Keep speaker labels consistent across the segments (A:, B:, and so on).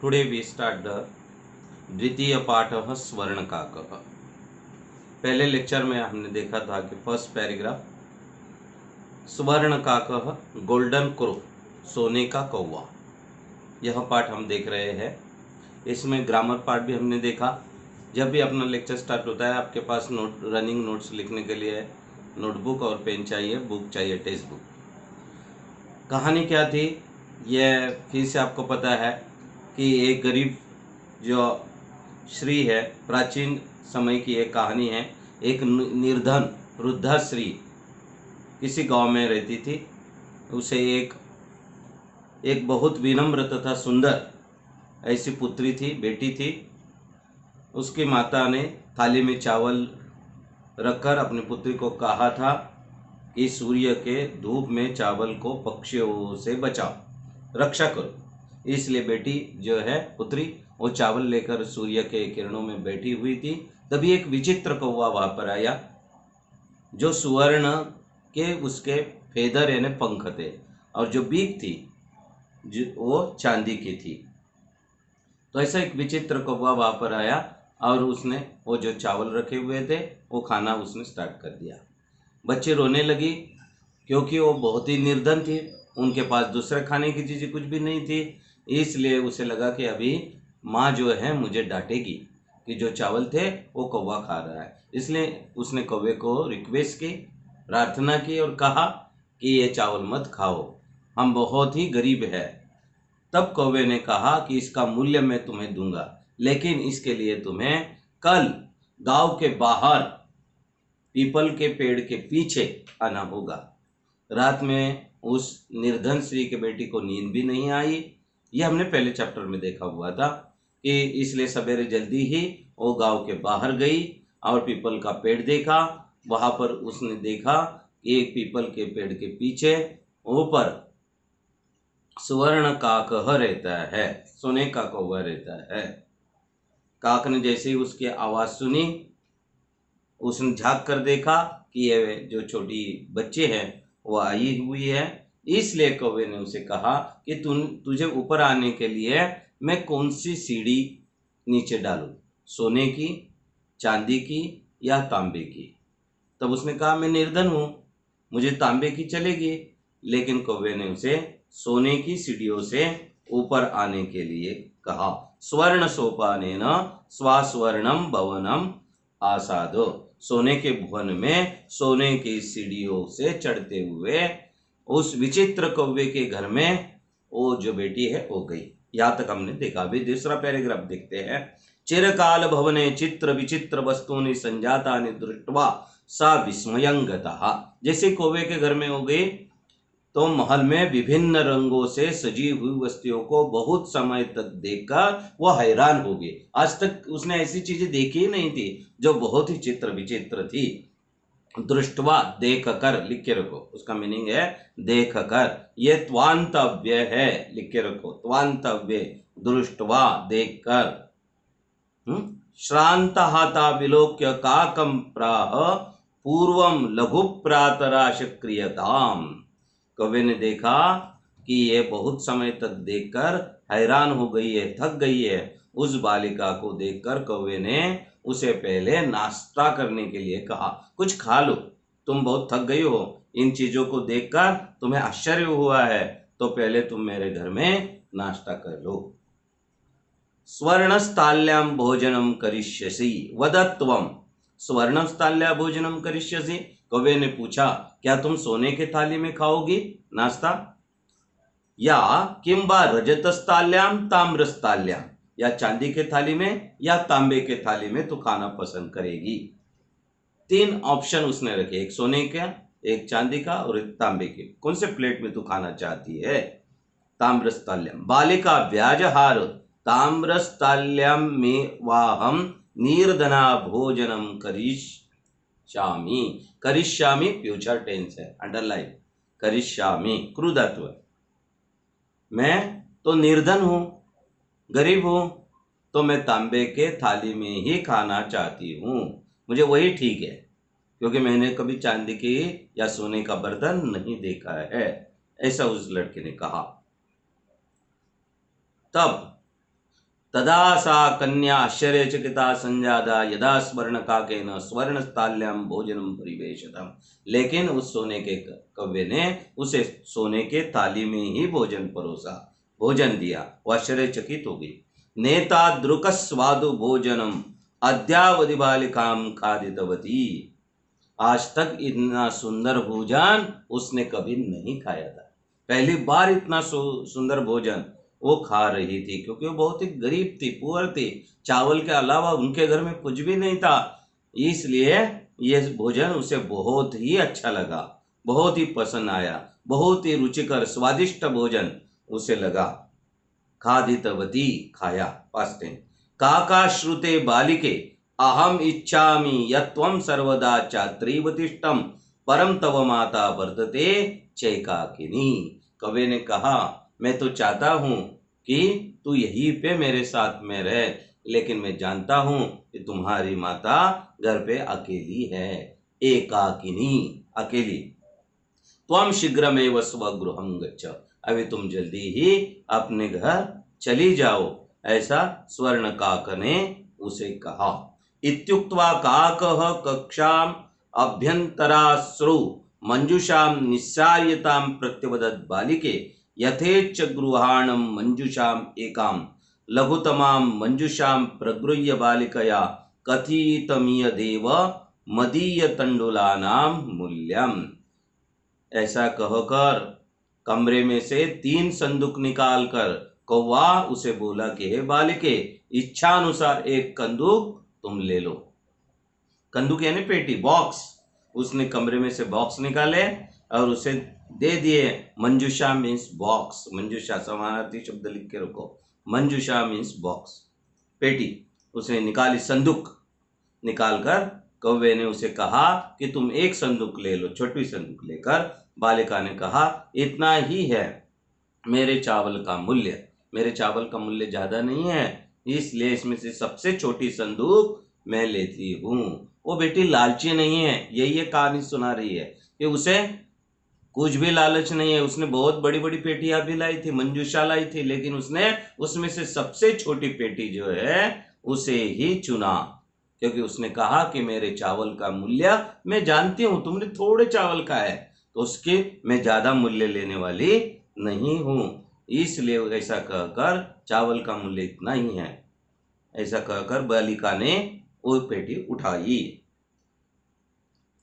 A: Today we start the द्वितीय पाठः स्वर्णकाकः। पहले लेक्चर में हमने देखा था कि फर्स्ट पैराग्राफ स्वर्णकाकः गोल्डन क्रो, सोने का कौवा, यह पाठ हम देख रहे हैं। इसमें ग्रामर पार्ट भी हमने देखा। जब भी अपना लेक्चर स्टार्ट होता है आपके पास रनिंग नोट्स लिखने के लिए नोटबुक और पेन चाहिए, बुक चाहिए, टेक्स्ट बुक। कहानी क्या थी यह फिर से आपको पता है कि एक गरीब जो श्री है, प्राचीन समय की एक कहानी है। एक निर्धन वृद्धा श्री किसी गांव में रहती थी। उसे एक बहुत विनम्र तथा सुंदर ऐसी पुत्री थी, बेटी थी। उसकी माता ने थाली में चावल रखकर अपनी पुत्री को कहा था कि सूर्य के धूप में चावल को पक्षियों से बचाओ, रक्षा करो। इसलिए बेटी जो है पुत्री वो चावल लेकर सूर्य के किरणों में बैठी हुई थी। तभी एक विचित्र कौवा वहां पर आया जो सुवर्ण के उसके फेदर यानी पंख थे और जो बीक थी वो चांदी की थी। तो ऐसा एक विचित्र कौवा वहां पर आया और उसने वो जो चावल रखे हुए थे वो खाना उसने स्टार्ट कर दिया। बच्चे रोने लगी क्योंकि वो बहुत ही निर्धन थी, उनके पास दूसरे खाने की चीज़ें कुछ भी नहीं थी। इसलिए उसे लगा कि अभी माँ जो है मुझे डांटेगी कि जो चावल थे वो कौवा खा रहा है। इसलिए उसने कौवे को रिक्वेस्ट की, प्रार्थना की और कहा कि ये चावल मत खाओ, हम बहुत ही गरीब है। तब कौवे ने कहा कि इसका मूल्य मैं तुम्हें दूंगा, लेकिन इसके लिए तुम्हें कल गांव के बाहर पीपल के पेड़ के पीछे आना होगा। रात में उस निर्धन स्त्री के बेटी को नींद भी नहीं आई। यह हमने पहले चैप्टर में देखा हुआ था कि इसलिए सवेरे जल्दी ही वो गांव के बाहर गई और पीपल का पेड़ देखा। वहां पर उसने देखा कि एक पीपल के पेड़ के पीछे ऊपर सुवर्ण काक रहता है, सोने का कौवा रहता है। काक ने जैसे ही उसकी आवाज सुनी उसने झांक कर देखा कि ये जो छोटी बच्चे हैं वो आई हुई है। इसलिए कौवे ने उसे कहा कि तुझे ऊपर आने के लिए मैं कौन सी सीढ़ी नीचे डालूं, सोने की, चांदी की या तांबे की। तब उसने कहा मैं निर्धन हूं, मुझे तांबे की चलेगी। लेकिन कौवे ने उसे सोने की सीढ़ियों से ऊपर आने के लिए कहा। स्वर्ण सोपानेन स्वास्वर्णम भवनम आसादो, सोने के भवन में सोने की सीढ़ियों से चढ़ते हुए उस विचित्र कौवे के घर में वो जो बेटी है वो गई। यहाँ तक हमने देखा। अभी दूसरा पैराग्राफ देखते हैं। चिरकाल भवने चित्र विचित्र वस्तुनि संजातानि दृष्ट्वा सा विस्मयं गतः। जैसे कौवे के घर में हो गई तो महल में विभिन्न रंगों से सजी हुई वस्तुओं को बहुत समय तक देखकर वह हैरान हो गई। आज तक उसने ऐसी चीजें देखी ही नहीं थी जो बहुत ही चित्र विचित्र थी। दृष्टवा, देख कर, लिख के रखो, उसका मीनिंग है देख कर। ये त्वांतव्य है, लिख के रखो, त्वांतव्य, दृष्टवा, देख कर। श्रांत हाथा विलोक्य काकम प्राह पूर्वम लघु प्रातराश क्रियताम। कौवे ने देखा कि ये बहुत समय तक देखकर हैरान हो गई है, थक गई है। उस बालिका को देखकर कौवे ने उसे पहले नाश्ता करने के लिए कहा, कुछ खा लो, तुम बहुत थक गई हो, इन चीजों को देखकर तुम्हें आश्चर्य हुआ है, तो पहले तुम मेरे घर में नाश्ता कर लो। स्वर्णस्थाल्यां भोजनम करिष्यसि वदत्वम, स्वर्णस्थाल्या भोजनम करिष्यसि। कौवे ने पूछा क्या तुम सोने के थाली में खाओगी नाश्ता, या किंबा रजतस्थाल्यां ताम्रस्थाल्यां, या चांदी के थाली में या तांबे के थाली में तू खाना पसंद करेगी। 3 ऑप्शन उसने रखे, एक सोने का, एक चांदी का और एक तांबे के। कौन से प्लेट में तू खाना चाहती है। ताम्रस्थाल्यां। बालिका व्याजहार ताम्रस्थाल्यां में वाहम निर्धना भोजनम करिष्यामि। करिष्यामि फ्यूचर टेंस है, अंडरलाइन, करिष्यामि क्रुधत्व। मैं तो निर्धन हूं, गरीब हूं, तो मैं तांबे के थाली में ही खाना चाहती हूं, मुझे वही ठीक है, क्योंकि मैंने कभी चांदी की या सोने का बर्तन नहीं देखा है। ऐसा उस लड़के ने कहा। तब तदा सा कन्या आश्चर्यचकिता संजाता यदा स्वर्ण काकेन स्वर्ण स्थाल्याम भोजनम परिवेशितम। लेकिन उस सोने के कव्य ने उसे सोने के थाली में ही भोजन परोसा, भोजन दिया। वह आश्चर्यचकित हो गई। नेता द्रुक स्वादु भोजनम अद्यावधि बालिकाम खादितवती। आज तक इतना सुंदर भोजन उसने कभी नहीं खाया था। पहली बार इतना सुंदर भोजन वो खा रही थी, क्योंकि वो बहुत ही गरीब थी, पुअर थी। चावल के अलावा उनके घर में कुछ भी नहीं था, इसलिए यह भोजन उसे बहुत ही अच्छा लगा, बहुत ही पसंद आया। बहुत ही रुचिकर स्वादिष्ट भोजन उसे लगा। खादितवती, खाया, पास्ट टेंस। काका श्रुते बालिके अहम इच्छामि यत्वं सर्वदा चात्रीवतिष्ठम परम तव माता वर्तते चैकाकिनी। कवि ने कहा, मैं तो चाहता हूं कि तू यहीं पे मेरे साथ में रहे, लेकिन मैं जानता हूं कि तुम्हारी माता घर पे अकेली है, एकाकिनी, अकेली। त्वं शीघ्रमेव स्वगृहं गच्छ, अभी तुम जल्दी ही अपने घर चली जाओ, ऐसा स्वर्णकाक ने उसे कहा। इत्युक्त्वा काकः कक्षाम् अभ्यन्तराश्रु मंजुषां निस्सार्यतां प्रत्यवदत् बालिके यथेच्छ गृहाणं मंजुषाम् एकां लघुतमां मंजुषां प्रगृह्य बालिकया कथितमियदेव मदीय तंडुलानां मूल्यम। ऐसा कहकर कमरे में से 3 संदूक निकालकर कौवा उसे बोला कि हे बालिके, इच्छा अनुसार एक कंदूक तुम ले लो। कंदूक यानी पेटी, बॉक्स। उसने कमरे में से बॉक्स निकाले और उसे दे दिए। मंजुषा मीन्स बॉक्स, मंजुषा समानार्थी शब्द लिख के रखो। मंजुषा मीन्स बॉक्स, पेटी। उसने निकाली, संदूक निकालकर कौवे ने उसे कहा कि तुम एक संदूक ले लो। छोटी संदूक लेकर बालिका ने कहा, इतना ही है मेरे चावल का मूल्य, मेरे चावल का मूल्य ज्यादा नहीं है, इसलिए इसमें से सबसे छोटी संदूक मैं लेती हूँ। वो बेटी लालची नहीं है, यही ये कहानी सुना रही है कि उसे कुछ भी लालच नहीं है। उसने बहुत बड़ी बड़ी पेटियां भी लाई थी, मंजूषा लाई थी, लेकिन उसने उसमें से सबसे छोटी पेटी जो है उसे ही चुना, क्योंकि उसने कहा कि मेरे चावल का मूल्य मैं जानती हूँ, तुमने थोड़े चावल का है तो उसके मैं ज्यादा मूल्य लेने वाली नहीं हूँ, इसलिए ऐसा कहकर चावल का मूल्य इतना ही है, ऐसा कहकर बालिका ने वो पेटी उठाई।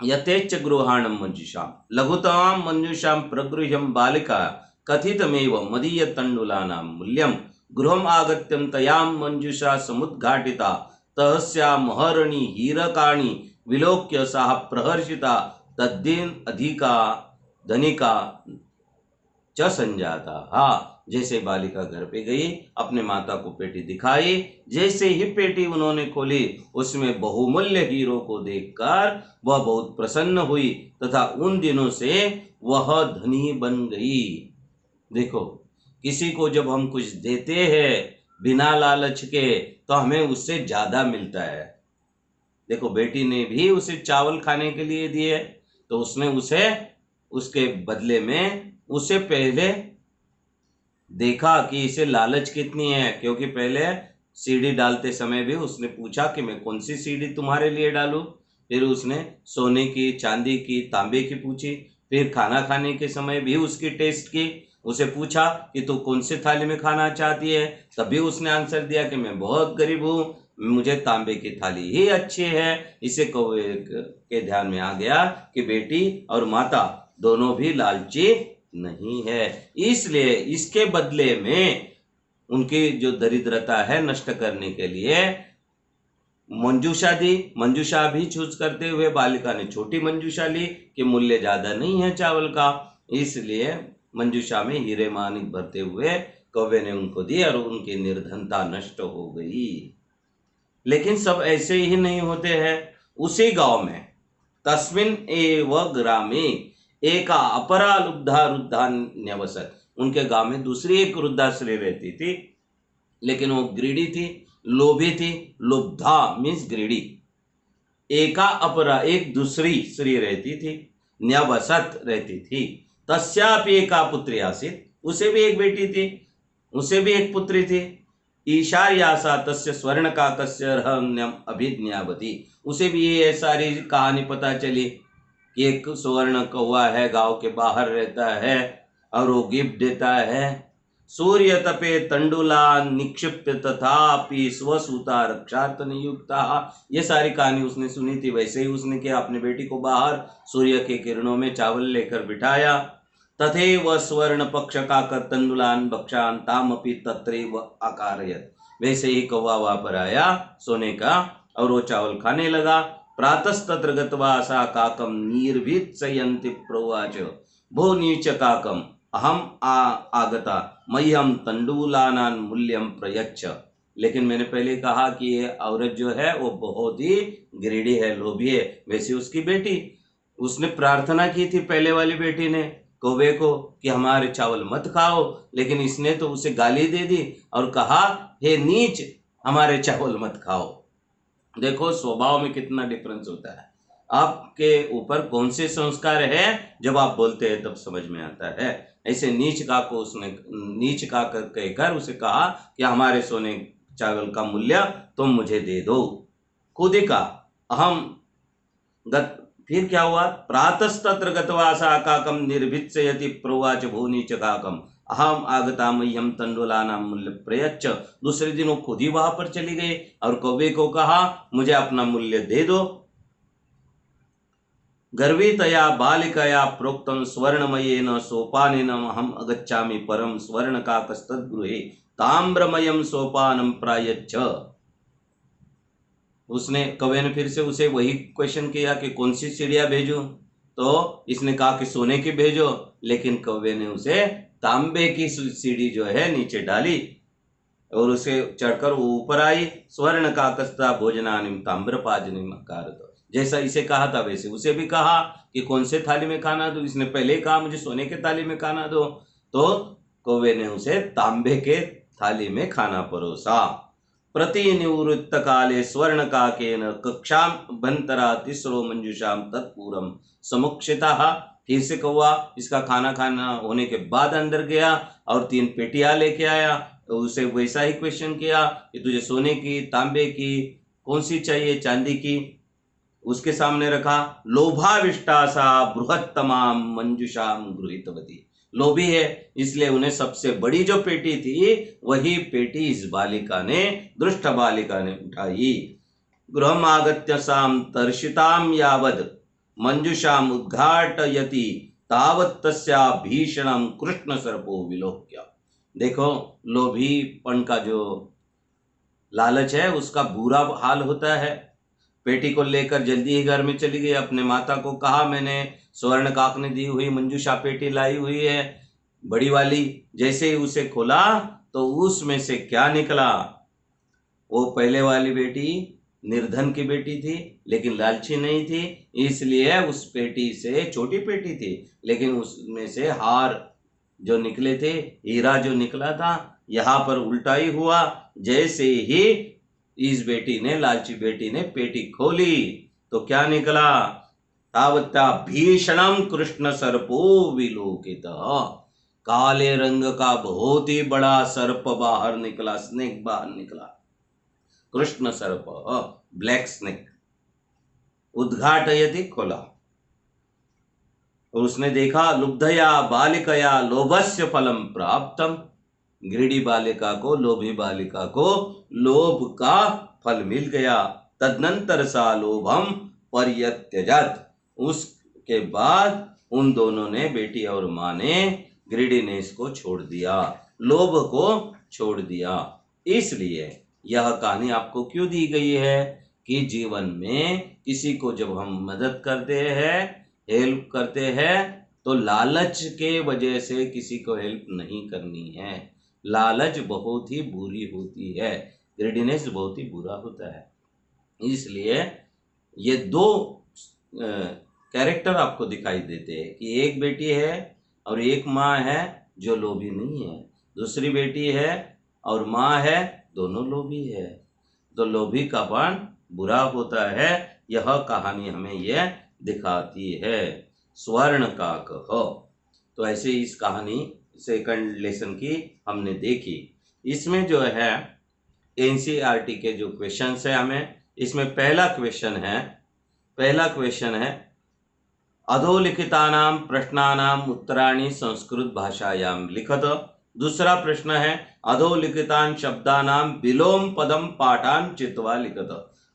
A: यथेच्छ गृहाणं मंजुषां लघुतमां मंजुषां प्रगृह्यं बालिका कथितमेव मदीय तण्डुलानां मूल्यं गृहम् आगत्यं तयां मंजुषा समुद्घाटिता तस्या महरणी हीरकाणि विलोक्य सा प्रहर्षिता तद्दिन अधिका धनिका च संजाता। हाँ, जैसे बालिका घर पे गई, अपने माता को पेटी दिखाई, जैसे ही पेटी उन्होंने खोली, उसमें बहुमूल्य हीरो को देखकर वह बहुत प्रसन्न हुई तथा उन दिनों से वह धनी बन गई। देखो, किसी को जब हम कुछ देते हैं बिना लालच के तो हमें उससे ज्यादा मिलता है। देखो, बेटी ने भी उसे चावल खाने के लिए दिए तो उसने उसे उसके बदले में उसे पहले देखा कि इसे लालच कितनी है, क्योंकि पहले सीढ़ी डालते समय भी उसने पूछा कि मैं कौन सी सीढ़ी तुम्हारे लिए डालूं। फिर उसने सोने की, चांदी की, तांबे की पूछी। फिर खाना खाने के समय भी उसकी टेस्ट की, उसे पूछा कि तू कौन से थाली में खाना चाहती है, तभी उसने आंसर दिया कि मैं बहुत गरीब हूँ, मुझे तांबे की थाली ही अच्छी है। इसे कौवे के ध्यान में आ गया कि बेटी और माता दोनों भी लालची नहीं है, इसलिए इसके बदले में उनकी जो दरिद्रता है नष्ट करने के लिए मंजूषा दी। मंजूषा भी चूज करते हुए बालिका ने छोटी मंजूषा ली कि मूल्य ज्यादा नहीं है चावल का, इसलिए मंजूषा में हीरे मानिक भरते हुए कौवे ने उनको दी और उनकी निर्धनता नष्ट हो गई। लेकिन सब ऐसे ही नहीं होते हैं। उसी गांव में तस्मिन एव ग्रामे एका अपरा लुब्धा रुद्धा न्यवसत, उनके गांव में दूसरी एक वृद्धाश्री रहती थी, लेकिन वो ग्रीडी थी, लोभी थी। लुब्धा मीन्स ग्रीडी। एका अपरा, एक दूसरी स्त्री रहती थी, न्यवसत रहती थी। तस्यापि एका पुत्री आसीत, उसे भी एक बेटी थी, उसे भी एक पुत्री थी। ईशार्यासा तस्य स्वर्णकाकस्य रहन्यम अभिज्ञावती। उसे भी ये सारी कहानी पता चली कि एक स्वर्ण कौवा है, गांव के बाहर रहता है और वो गिफ्ट देता है। सूर्य तपे तंडुला निक्षिप्त तथापि स्वसूता रक्षार्थ नियुक्ता। ये सारी कहानी उसने सुनी थी। वैसे ही उसने क्या, अपने बेटी को बाहर सूर्य के किरणों में चावल लेकर बिठाया। तथैव स्वर्ण पक्ष का तंडुलान भक्षान तामपि तत्रैव आकारयत। वैसे ही कौवा वहां पर आया सोने का और वो चावल खाने लगा। प्रातस्तत्र गत्वा सा काकम निर्भीत्सयन्ति प्रोवाच भो नीच काकम अहम आगता मह्यम तंडुलानान मूल्यम प्रयच्छ। लेकिन मैंने पहले कहा कि ये औरत जो है वो बहुत ही ग्रीडी है, लोभी है। वैसे उसकी बेटी, उसने प्रार्थना की थी पहले वाली बेटी ने कौवे को कि हमारे चावल मत खाओ, लेकिन इसने तो उसे गाली दे दी और कहा हे नीच हमारे चावल मत खाओ। देखो स्वभाव में कितना डिफरेंस होता है। आपके ऊपर कौन से संस्कार है, जब आप बोलते हैं तब समझ में आता है। ऐसे नीच का को उसने नीच का कहकर उसे कहा कि हमारे सोने चावल का मूल्य तुम मुझे दे दो। खुद ही कहा अहम गत। फिर क्या हुआ, प्रातस्तत्र गत्वा सा काकम निर्भित्सयति प्रोवाच भो नीच काकम अहम आगता मह्यम तंडुलानाम मूल्य प्रयच्छ। दूसरे दिन वो खुद ही वहां पर चली गई और कौवे को कहा मुझे अपना मूल्य दे दो। गर्वितया बालिकया प्रोक्तम स्वर्णमयेन सोपानेन अहम अगच्छामि परम स्वर्णकाकस्तद्गृहे ताम्रमयम सोपानम प्रायच्छ। उसने कौवे ने फिर से उसे वही क्वेश्चन किया कि कौन सी सीढ़ियां भेजूं, तो इसने कहा कि सोने की भेजो। लेकिन कौवे ने उसे तांबे की सीढ़ी जो है नीचे डाली और उसे चढ़कर वो ऊपर आई। स्वर्ण काकस्ता भोजनानिम ताम्रपाजनिम अकारत। जैसा इसे कहा था वैसे उसे भी कहा कि कौन से थाली में खाना दो। इसने पहले ही कहा मुझे सोने के थाली में खाना दो, तो कौवे ने उसे तांबे के थाली में खाना परोसा। प्रतिनिवृत्त काले स्वर्ण काकेन कक्षाम भंतरा तिस्रो मंजुषाम तत्पूरम समुक्षिता। फिर से कौवा इसका खाना खाना होने के बाद अंदर गया और 3 पेटियां लेके आया। तो उसे वैसा ही क्वेश्चन किया कि तुझे सोने की, तांबे की, कौन सी चाहिए, चांदी की। उसके सामने रखा। लोभाविष्टा सा बृहत्तमाम मंजुषाम गृहीतवती। लोभी है इसलिए उन्हें सबसे बड़ी जो पेटी थी वही पेटी इस बालिका ने, दुष्ट बालिका ने उठाई। गृहम आगत्य साम तर्षिताम यावद मंजुषाम उद्घाटयति तावत् तस्या भीषणम कृष्ण सर्पो विलोक्य। देखो लोभीपन का जो लालच है उसका बुरा हाल होता है। पेटी को लेकर जल्दी ही घर में चली गई। अपने माता को कहा मैंने स्वर्ण काक ने दी हुई मंजूषा पेटी लाई हुई है बड़ी वाली। जैसे ही उसे खोला तो उसमें से क्या निकला, वो पहले वाली बेटी निर्धन की बेटी थी लेकिन लालची नहीं थी, इसलिए उस पेटी से, छोटी पेटी थी लेकिन उसमें से हार जो निकले थे, हीरा जो निकला था, यहाँ पर उल्टा ही हुआ। जैसे ही इस बेटी ने, लालची बेटी ने पेटी खोली तो क्या निकला, तावता भीषणम कृष्ण सर्पो विलोकित। काले रंग का बहुत ही बड़ा सर्प बाहर निकला, स्नेक बाहर निकला, कृष्ण सर्प, ब्लैक स्नेक। उद्घाटयति, खोला और उसने देखा लुब्धया बालिकया लोभस्य फलम प्राप्तम। ग्रीडी बालिका को, लोभी बालिका को लोभ का फल मिल गया। तदनंतर सा लोभम परित्यजत। उसके बाद उन दोनों ने, बेटी और माँ ने, ग्रीडी ने इसको छोड़ दिया, लोभ को छोड़ दिया। इसलिए यह कहानी आपको क्यों दी गई है कि जीवन में किसी को जब हम मदद करते हैं, हेल्प करते हैं, तो लालच के वजह से किसी को हेल्प नहीं करनी है। लालच बहुत ही बुरी होती है, ग्रेडीनेस बहुत ही बुरा होता है। इसलिए ये 2 कैरेक्टर आपको दिखाई देते हैं कि एक बेटी है और एक माँ है जो लोभी नहीं है, दूसरी बेटी है और माँ है, दोनों लोभी है। तो लोभी का पन बुरा होता है, यह कहानी हमें यह दिखाती है। स्वर्ण काक हो। तो ऐसे इस कहानी सेकंड लेसन की हमने देखी। इसमें जो है एनसीईआरटी के जो क्वेश्चंस है हमें, इसमें पहला क्वेश्चन है अधोलिखितानां प्रश्नानां उत्तराणि संस्कृत भाषायां लिखत। दूसरा प्रश्न है अधोलिखितान् शब्दानां विलोम पदम पाठान् चित्वा लिखत।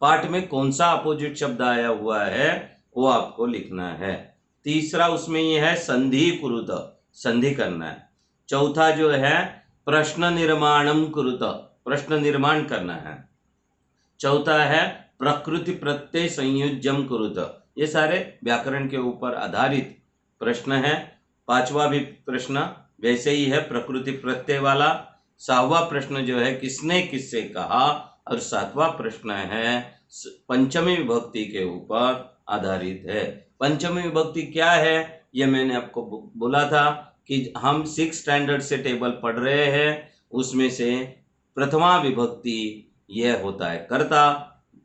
A: पाठ में कौन सा अपोजिट शब्द आया हुआ है वो आपको लिखना है। तीसरा उसमें ये है संधि कुरुत, संधि करना है। चौथा जो है प्रश्न निर्माणम कुरुत, प्रश्न निर्माण करना है। चौथा है प्रकृति प्रत्यय संयोज्यम कुरुत, ये सारे व्याकरण के ऊपर आधारित प्रश्न है। पांचवा भी प्रश्न वैसे ही है, प्रकृति प्रत्यय वाला। सातवां प्रश्न जो है किसने किससे कहा, और सातवां प्रश्न है पंचमी विभक्ति के ऊपर आधारित है। पंचमी विभक्ति क्या है ये मैंने आपको बोला था कि हम 6 स्टैंडर्ड से टेबल पढ़ रहे हैं, उसमें से प्रथमा विभक्ति यह होता है कर्ता,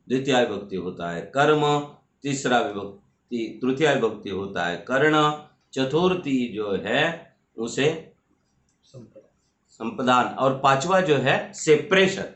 A: द्वितीय विभक्ति होता है कर्म, तीसरा विभक्ति तृतीय विभक्ति होता है कर्ण, चतुर्थी जो है उसे संप्रदान, और पांचवा जो है सेपरेशन।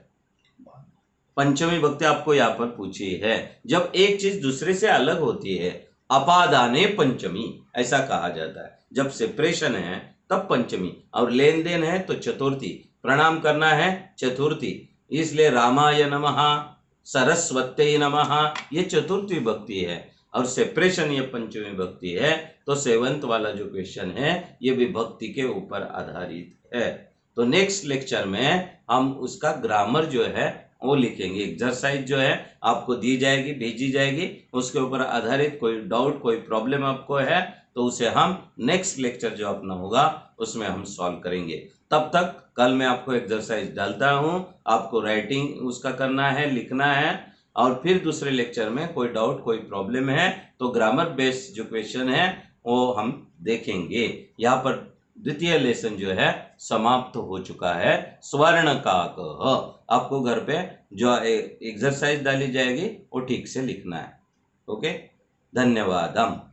A: पंचमी विभक्ति आपको यहाँ पर पूछी है। जब एक चीज दूसरे से अलग होती है अपादाने पंचमी ऐसा कहा जाता है। जब सेपरेशन है तब पंचमी, और लेन देन है तो चतुर्थी, प्रणाम करना है चतुर्थी। इसलिए रामाय नमः, सरस्वत्यै नमः ये चतुर्थी विभक्ति है, और सेपरेशन ये पंचमी विभक्ति है। तो 7th वाला जो क्वेश्चन है ये विभक्ति के ऊपर आधारित है। तो नेक्स्ट लेक्चर में हम उसका ग्रामर जो है वो लिखेंगे। एक्सरसाइज जो है आपको दी जाएगी, भेजी जाएगी, उसके ऊपर आधारित कोई डाउट कोई प्रॉब्लम आपको है तो उसे हम नेक्स्ट लेक्चर जो अपना होगा उसमें हम सॉल्व करेंगे। तब तक कल मैं आपको एक्सरसाइज डालता हूँ, आपको राइटिंग उसका करना है, लिखना है, और फिर दूसरे लेक्चर में कोई डाउट कोई प्रॉब्लम है तो ग्रामर बेस्ड जो क्वेश्चन है वो हम देखेंगे। यहाँ पर द्वितीय लेसन जो है समाप्त हो चुका है। स्वर्ण का क आपको घर पे जो एक्सरसाइज डाली जाएगी वो ठीक से लिखना है। ओके, धन्यवाद।